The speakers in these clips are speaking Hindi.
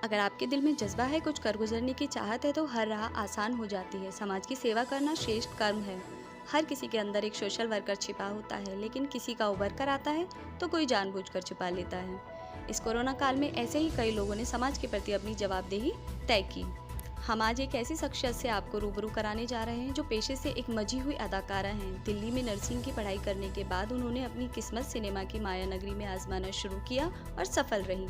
अगर आपके दिल में जज्बा है, कुछ कर गुजरने की चाहत है, तो हर राह आसान हो जाती है। समाज की सेवा करना श्रेष्ठ कर्म है। हर किसी के अंदर एक सोशल वर्कर छिपा होता है, लेकिन किसी का उभर कर आता है तो कोई जानबूझकर छिपा लेता है। इस कोरोना काल में ऐसे ही कई लोगों ने समाज के प्रति अपनी जवाबदेही तय की। हम आज एक ऐसी शख्सियत से आपको रूबरू कराने जा रहे हैं जो पेशे से एक मजी हुई अदाकारा हैं। दिल्ली में नर्सिंग की पढ़ाई करने के बाद उन्होंने अपनी किस्मत सिनेमा की माया नगरी में आजमाना शुरू किया और सफल रही।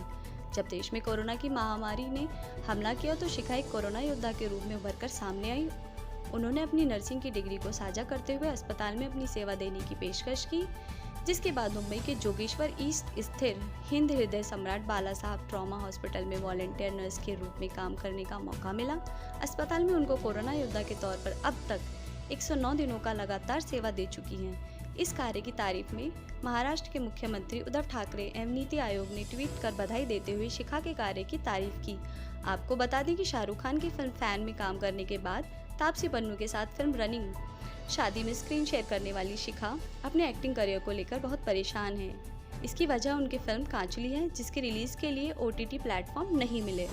जब देश में कोरोना की महामारी ने हमला किया तो शिखा एक कोरोना योद्धा के रूप में उभरकर सामने आई। उन्होंने अपनी नर्सिंग की डिग्री को साझा करते हुए अस्पताल में अपनी सेवा देने की पेशकश की, जिसके बाद मुंबई के जोगेश्वर ईस्ट स्थित हिंद हृदय सम्राट बाला साहब ट्रॉमा हॉस्पिटल में वॉलंटियर नर्स के रूप में काम करने का मौका मिला। अस्पताल में उनको कोरोना योद्धा के तौर पर अब तक 109 दिनों का लगातार सेवा दे चुकी हैं। इस कार्य की तारीफ में महाराष्ट्र के मुख्यमंत्री उद्धव ठाकरे एवं नीति आयोग ने ट्वीट कर बधाई देते हुए शिखा के कार्य की तारीफ की। आपको बता दें कि शाहरुख खान की फिल्म फैन में काम करने के बाद तापसी पन्नू के साथ फिल्म रनिंग शादी में स्क्रीन शेयर करने वाली शिखा अपने एक्टिंग करियर को लेकर बहुत परेशान है। इसकी वजह उनकी फिल्म कांचली है, जिसके रिलीज के लिए OTT प्लेटफॉर्म नहीं मिले।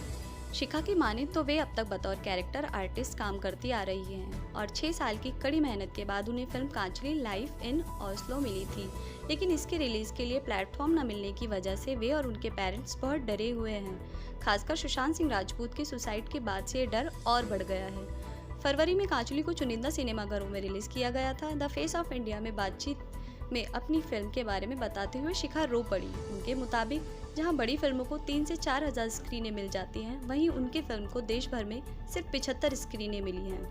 शिखा की माने तो वे अब तक बतौर कैरेक्टर आर्टिस्ट काम करती आ रही हैं और 6 साल की कड़ी मेहनत के बाद उन्हें film Kanchli life in Oslo मिली थी, लेकिन इसके रिलीज के लिए प्लेटफॉर्म न मिलने की वजह से वे और उनके पेरेंट्स बहुत डरे हुए हैं। खासकर सुशांत सिंह राजपूत के सुसाइड के बाद से ये डर और बढ़ गया है। फरवरी में कांचली को चुनिंदा सिनेमाघरों में रिलीज किया गया था। द फेस ऑफ इंडिया में बातचीत में अपनी फिल्म के बारे में बताते हुए शिखा रो पड़ी। उनके मुताबिक जहां बड़ी फिल्मों को 3 से 4 हजार स्क्रीनें मिल जाती हैं, वहीं उनकी फिल्म को देश भर में सिर्फ 75 स्क्रीनें मिली हैं।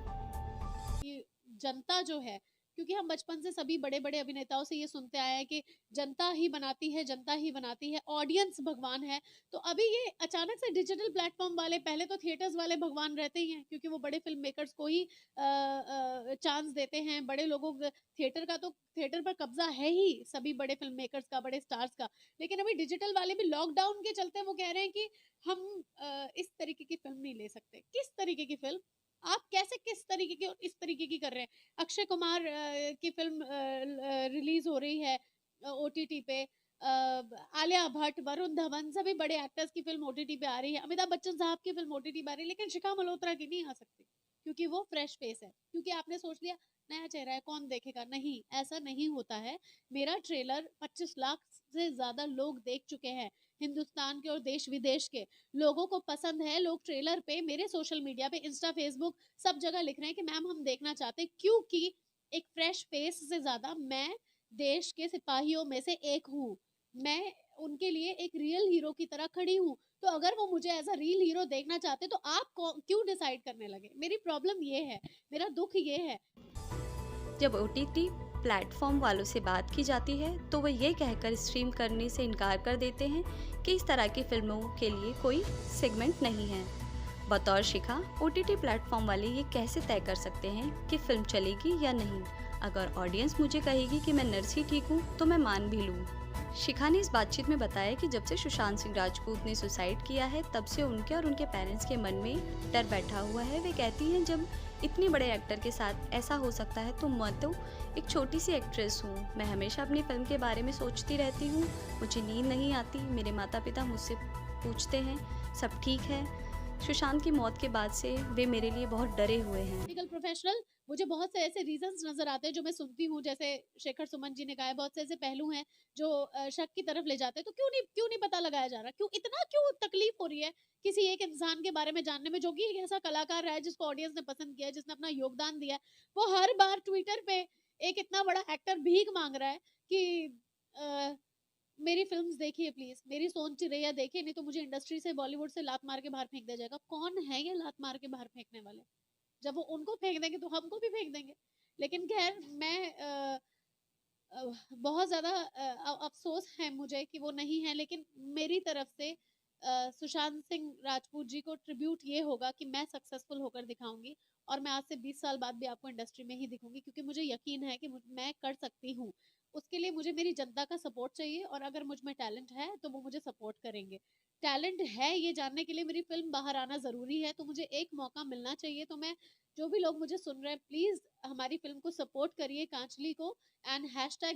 जनता जो है, क्योंकि हम बचपन से सभी बड़े बड़े अभिनेताओं से ये सुनते आए हैं कि जनता ही बनाती है, जनता ही बनाती है, ऑडियंस भगवान है। तो अभी ये अचानक से डिजिटल प्लेटफॉर्म वाले, पहले तो थिएटर्स वाले भगवान रहते ही हैं, क्योंकि वो बड़े फिल्म मेकर्स को ही चांस देते हैं। बड़े लोगों थिएटर का तो थिएटर पर कब्जा है ही सभी बड़े फिल्म मेकर्स का, बड़े स्टार्स का। लेकिन अभी डिजिटल वाले भी लॉकडाउन के चलते वो कह रहे हैं कि हम इस तरीके की फिल्म नहीं ले सकते। किस तरीके की फिल्म? आप कैसे किस तरीके की और इस तरीके की कर रहे हैं? अक्षय कुमार की फिल्म रिलीज हो रही है OTT पे। आलिया भट्ट, वरुण धवन, सभी बड़े एक्टर्स की फिल्म OTT पे आ रही है। अमिताभ बच्चन साहब की फिल्म OTT पे आ रही है, लेकिन शिखा मल्होत्रा की नहीं आ सकती, क्योंकि वो फ्रेश फेस है। क्योंकि आपने सोच लिया नया चेहरा है, कौन देखेगा? नहीं, ऐसा नहीं होता है। मेरा ट्रेलर 25 लाख से ज्यादा लोग देख चुके हैं, हिंदुस्तान के और देश विदेश के लोगों को पसंद है। लोग ट्रेलर पे, मेरे सोशल मीडिया पे, इंस्टा, फेसबुक, सब जगह लिख रहे हैं कि मैम हम देखना चाहते हैं, क्योंकि एक फ्रेश फेस से ज्यादा मैं देश के सिपाहियों में से एक हूँ। मैं उनके लिए एक रियल हीरो की तरह खड़ी हूँ। तो अगर वो मुझे एज अ रियल हीरो देखना चाहते तो आप क्यों डिसाइड करने लगे? मेरी प्रॉब्लम ये है, मेरा दुख ये है। जब OTT प्लेटफॉर्म वालों से बात की जाती है तो वो ये कहकर स्ट्रीम करने से इनकार कर देते हैं कि इस तरह की फिल्मों के लिए कोई सेगमेंट नहीं है। बतौर शिखा OTT प्लेटफॉर्म वाले ये कैसे तय कर सकते हैं कि फिल्म चलेगी या नहीं? अगर ऑडियंस मुझे कहेगी कि मैं नर्स ही ठीक हूँ तो मैं मान भी लूँ। शिखा ने इस बातचीत में बताया कि जब से सुशांत सिंह राजपूत ने सुसाइड किया है, तब से उनके और उनके पेरेंट्स के मन में डर बैठा हुआ है। वे कहती हैं, जब इतने बड़े एक्टर के साथ ऐसा हो सकता है तो मैं तो एक छोटी सी एक्ट्रेस हूँ। मैं हमेशा अपनी फिल्म के बारे में सोचती रहती हूँ। मुझे नींद नहीं आती। मेरे माता पिता मुझसे पूछते हैं सब ठीक है। सुशांत की मौत के बाद से वे मेरे लिए बहुत डरे हुए हैं। मेडिकल प्रोफेशनल, मुझे बहुत से ऐसे रीजंस नजर आते हैं जो मैं सुनती हूँ, जैसे शेखर सुमन जी ने कहा है, बहुत से ऐसे पहलू हैं जो शक की तरफ ले जाते हैं। तो क्यों नहीं पता लगाया जा रहा? क्यों तकलीफ हो रही है किसी एक इंसान के बारे में जानने में, जो कि एक ऐसा कलाकार रहा है जिसको ऑडियंस ने पसंद किया है, जिसने अपना योगदान दिया है। वो हर बार ट्विटर पे एक इतना बड़ा एक्टर भीख मांग रहा है कि मेरी फिल्म्स देखिए प्लीज, मेरी सोन चिरैया देखिए, नहीं तो मुझे इंडस्ट्री से, बॉलीवुड से लात मार के बाहर फेंक दिया जाएगा। कौन है ये लात मार के बाहर फेंकने वाले? जब वो उनको फेंक देंगे तो हमको भी फेंक देंगे। लेकिन खैर, मैं बहुत ज्यादा अफसोस है मुझे कि वो नहीं है। लेकिन मेरी तरफ से सुशांत सिंह राजपूत जी को ट्रिब्यूट ये होगा कि मैं सक्सेसफुल होकर दिखाऊंगी, और मैं आज से 20 साल बाद भी आपको इंडस्ट्री में ही दिखूंगी, क्योंकि मुझे यकीन है कि मैं कर सकती हूँ। उसके लिए मुझे मेरी जनता का सपोर्ट चाहिए, और अगर मुझ में टैलेंट है तो वो मुझे सपोर्ट करेंगे। टैलेंट है ये जानने के लिए मेरी फिल्म बाहर आना जरूरी है, तो मुझे एक मौका मिलना चाहिए। तो मैं, जो भी लोग मुझे सुन रहे हैं, प्लीज हमारी फिल्म को सपोर्ट करिए, कांचली को, and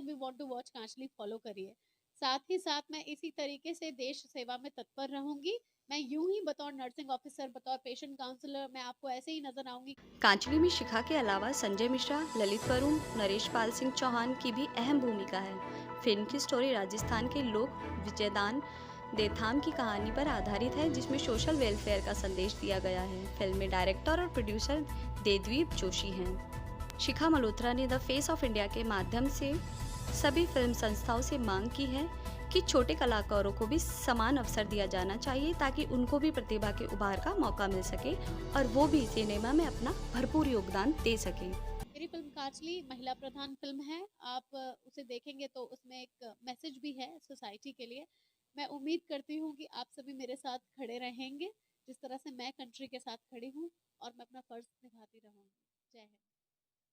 #we want to watch Kaanchli follow करिए। साथ ही साथ मैं इसी तरीके से देश सेवा में तत्पर रहूँगी। मैं यूँ ही बतौर नर्सिंग ऑफ़िसर, बतौर पेशेंट काउंसलर मैं आपको ऐसे ही नज़र आऊँगी। कांचली में शिखा के अलावा संजय मिश्रा, ललित वरुण, नरेश पाल सिंह चौहान की भी अहम भूमिका है। फिल्म की स्टोरी राजस्थान के लोक विजयदान देथाम की कहानी पर आधारित है, जिसमें सोशल वेलफेयर का संदेश दिया गया है। फिल्म में डायरेक्टर और प्रोड्यूसर देवदीप जोशी हैं। शिखा मल्होत्रा ने द फेस ऑफ इंडिया के माध्यम से सभी फिल्म संस्थाओं से मांग की है कि छोटे कलाकारों को भी समान अवसर दिया जाना चाहिए, ताकि उनको भी प्रतिभा के उभार का मौका मिल सके और वो भी सिनेमा में अपना भरपूर योगदान दे सकें। मेरी फ़िल्म कांचली महिला प्रधान फ़िल्म है। आप उसे देखेंगे तो उसमें एक मैसेज भी है सोसाइटी के लिए। मैं उम्मीद करती हूँ कि आप सभी मेरे साथ खड़े रहेंगे, जिस तरह से मैं कंट्री के साथ खड़ी हूँ और मैं अपना फ़र्ज़ निभाती रहूँगी। जय हिंद।